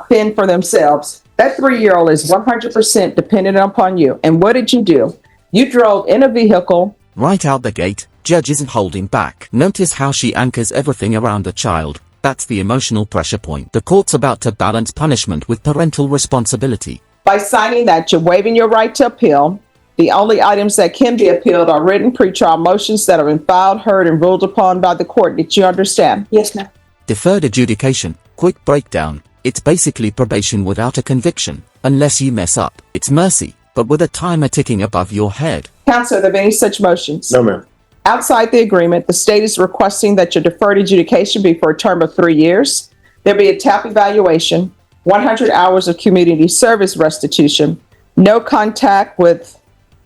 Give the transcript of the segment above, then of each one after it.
fend for themselves. That 3-year-old is 100% dependent upon you. And what did you do? You drove in a vehicle. Right out the gate, judge isn't holding back. Notice how she anchors everything around the child. That's the emotional pressure point. The court's about to balance punishment with parental responsibility. By signing that, you're waiving your right to appeal. The only items that can be appealed are written pretrial motions that have been filed, heard, and ruled upon by the court. Did you understand? Yes, ma'am. Deferred adjudication. Quick breakdown. It's basically probation without a conviction. Unless you mess up. It's mercy, but with a timer ticking above your head. Counsel, are there any such motions? No, ma'am. Outside the agreement, the state is requesting that your deferred adjudication be for a term of 3 years. There be a TAP evaluation, 100 hours of community service restitution, no contact with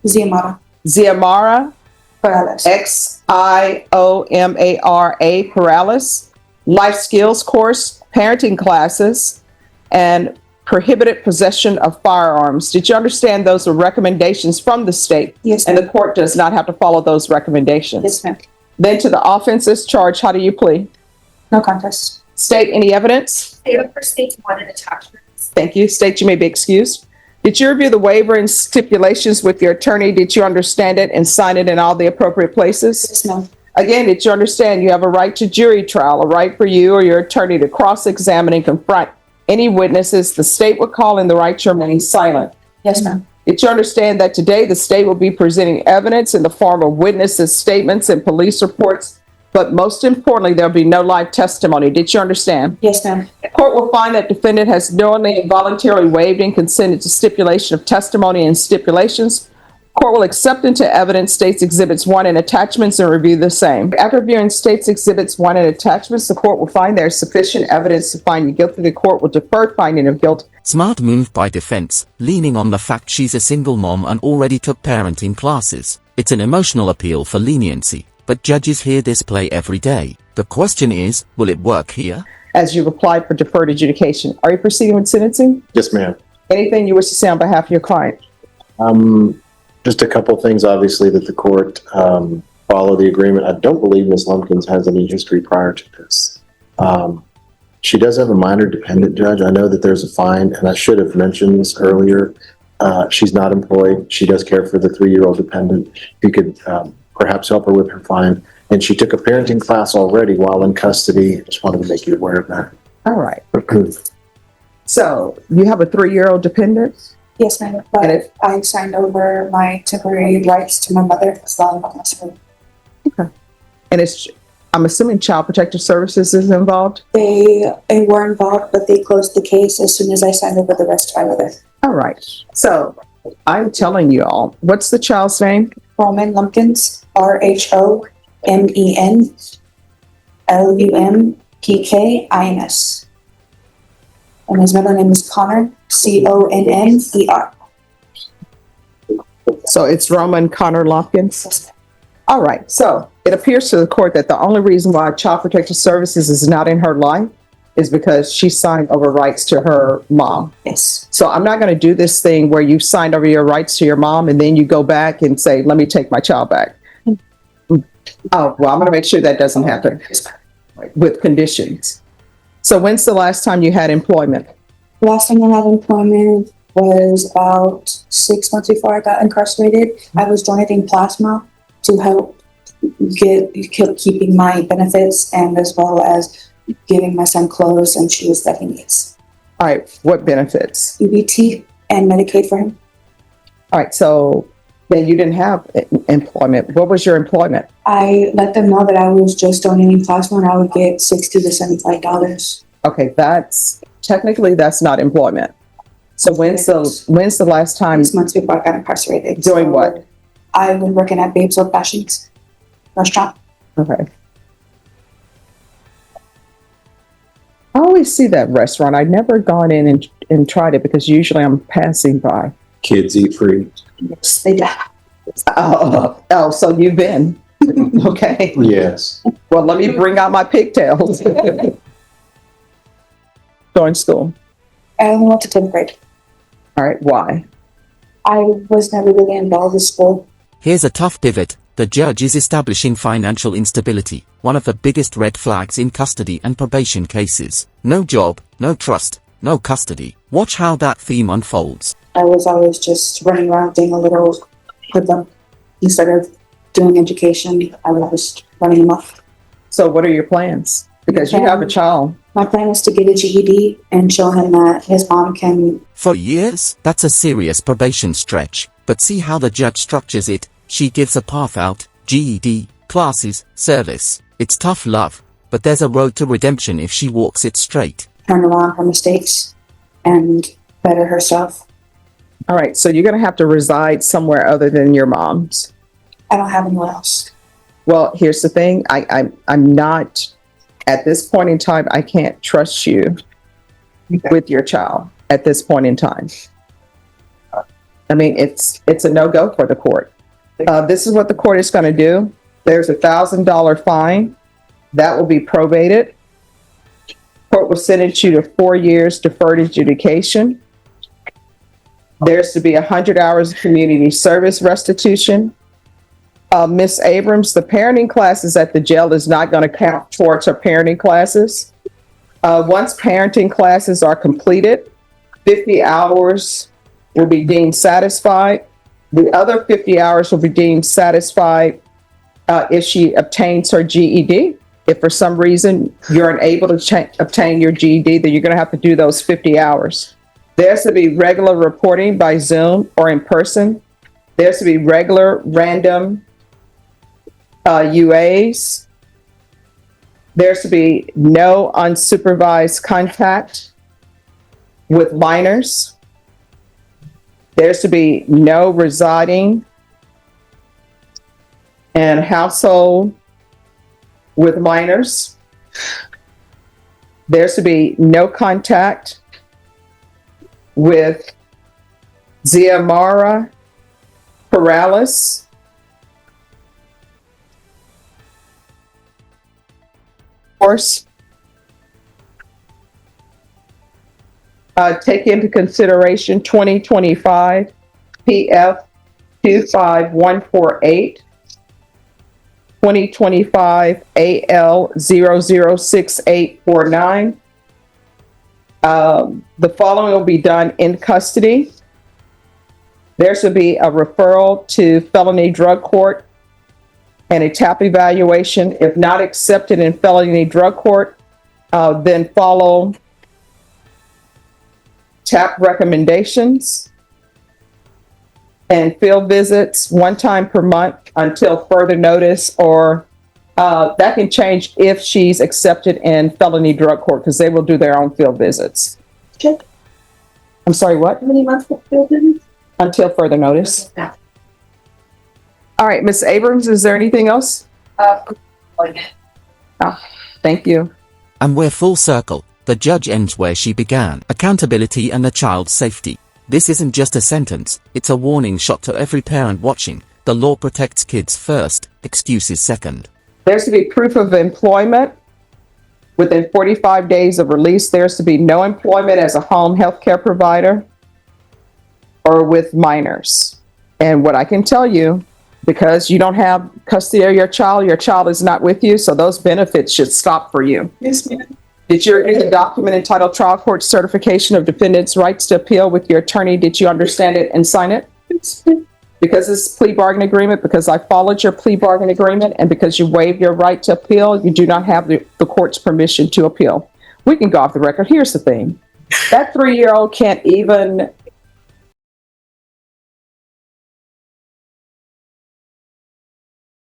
Xiomara Perales. Xiomara Perales, life skills course, parenting classes, and prohibited possession of firearms. Did you understand those are recommendations from the state? Yes, and ma'am. the court does not have to follow those recommendations? Yes, ma'am. Then to the offenses charged, how do you plead? No contest. State, any evidence? Favor for state one and attachments. Thank you. State, you may be excused. Did you review the waiver and stipulations with your attorney? Did you understand it and sign it in all the appropriate places? Yes, ma'am. Again, did you understand you have a right to jury trial, a right for you or your attorney to cross-examine and confront any witnesses the state would call in the right to remain silent? Yes, ma'am. Did you understand that today the state will be presenting evidence in the form of witnesses' statements and police reports, but most importantly, there'll be no live testimony? Did you understand? Yes, ma'am. The court will find that defendant has knowingly and voluntarily waived and consented to stipulation of testimony and stipulations. Court will accept into evidence States Exhibits 1 and attachments and review the same. After reviewing States Exhibits 1 and attachments, the court will find there is sufficient evidence to find you guilty. The court will defer finding of guilt. Smart move by defense, leaning on the fact she's a single mom and already took parenting classes. It's an emotional appeal for leniency, but judges hear this play every day. The question is, will it work here? As you've applied for deferred adjudication, are you proceeding with sentencing? Yes, ma'am. Anything you wish to say on behalf of your client? Just a couple of things, obviously, that the court follow the agreement. I don't believe Ms. Lumpkins has any history prior to this. She does have a minor dependent, Judge. I know that there's a fine, and I should have mentioned this earlier. She's not employed. She does care for the 3-year-old dependent. You could perhaps help her with her fine. And she took a parenting class already while in custody. Just wanted to make you aware of that. All right. So you have a 3-year-old dependent? Yes, ma'am. But I signed over my temporary rights to my mother as well as my husband. Okay. And I'm assuming Child Protective Services is involved? They were involved, but they closed the case as soon as I signed over the rest of my mother. All right. So I'm telling you all, what's the child's name? Roman Lumpkins, RHOMEN LUMPKINS. And his middle name is Connor, CONNER. So it's Roman Connor Lumpkins? Yes, ma'am. All right. So it appears to the court that the only reason why Child Protective Services is not in her life is because she signed over rights to her mom. Yes. So I'm not going to do this thing where you signed over your rights to your mom and then you go back and say, let me take my child back. Oh, well, I'm going to make sure that doesn't happen with conditions. So when's the last time you had employment? Last time I had employment was about 6 months before I got incarcerated. I was donating plasma to help keeping my benefits and as well as giving my son clothes and shoes that he needs. All right. What benefits? EBT and Medicaid for him. All right. So then you didn't have employment. What was your employment? I let them know that I was just donating plasma and I would get $60 to $75. Okay. Technically that's not employment. So when's the last time? 6 months before I got incarcerated. Doing what? I was working at Babes Old Fashions restaurant. Okay. I always see that restaurant. I've never gone in and tried it because usually I'm passing by. Kids eat free. Yes, they do. Oh, so you've been. Okay. Yes. Well, let me bring out my pigtails. Going school. I only went to 10th grade. All right. Why? I was never really involved with school. Here's a tough pivot. The judge is establishing financial instability, one of the biggest red flags in custody and probation cases. No job, no trust, no custody. Watch how that theme unfolds. I was always just running around being a little hoodlum. Instead of doing education, I was just running amok. So what are your plans? Because you have a child. My plan is to get a GED and show him that his mom can. For years, that's a serious probation stretch. But see how the judge structures it. She gives a path out, GED, classes, service. It's tough love, but there's a road to redemption if she walks it straight. Turn around her mistakes and better herself. All right, so you're going to have to reside somewhere other than your mom's. I don't have anywhere else. Well, here's the thing. I'm not, at this point in time, I can't trust you with your child at this point in time. I mean, it's a no-go for the court. This is what the court is going to do. There's $1,000 fine. That will be probated. Court will sentence you to 4 years deferred adjudication. There's to be 100 hours of community service restitution. Ms. Abrams, the parenting classes at the jail is not going to count towards her parenting classes. Once parenting classes are completed, 50 hours will be deemed satisfied. The other 50 hours will be deemed satisfied if she obtains her GED. If for some reason you're unable to obtain your GED, then you're going to have to do those 50 hours. There's to be regular reporting by Zoom or in person. There's to be regular random UAs. There's to be no unsupervised contact with minors. There's to be no residing in household with minors. There's to be no contact with Xiomara Perales, course, take into consideration 2025 PF 25148, 2025 AL 006849. The following will be done in custody. There should be a referral to felony drug court and a TAP evaluation. If not accepted in felony drug court, then follow TAP recommendations and field visits 1 time per month until further notice, or that can change if she's accepted in felony drug court, because they will do their own field visits. Check. I'm sorry, what? How many months for field visits? Until further notice. All right, Ms. Abrams, is there anything else? Thank you. And we're full circle. The judge ends where she began. Accountability and the child's safety. This isn't just a sentence, it's a warning shot to every parent watching. The law protects kids first, excuses second. There's to be proof of employment within 45 days of release. There's to be no employment as a home health care provider or with minors. And what I can tell you, because you don't have custody of your child is not with you, so those benefits should stop for you. Yes, ma'am. Did you read the document entitled Trial Court Certification of Defendant's Rights to Appeal with your attorney? Did you understand it and sign it? Yes, ma'am. Because it's a plea bargain agreement, because I followed your plea bargain agreement, and because you waived your right to appeal, you do not have the court's permission to appeal. We can go off the record. Here's the thing. That 3-year-old can't even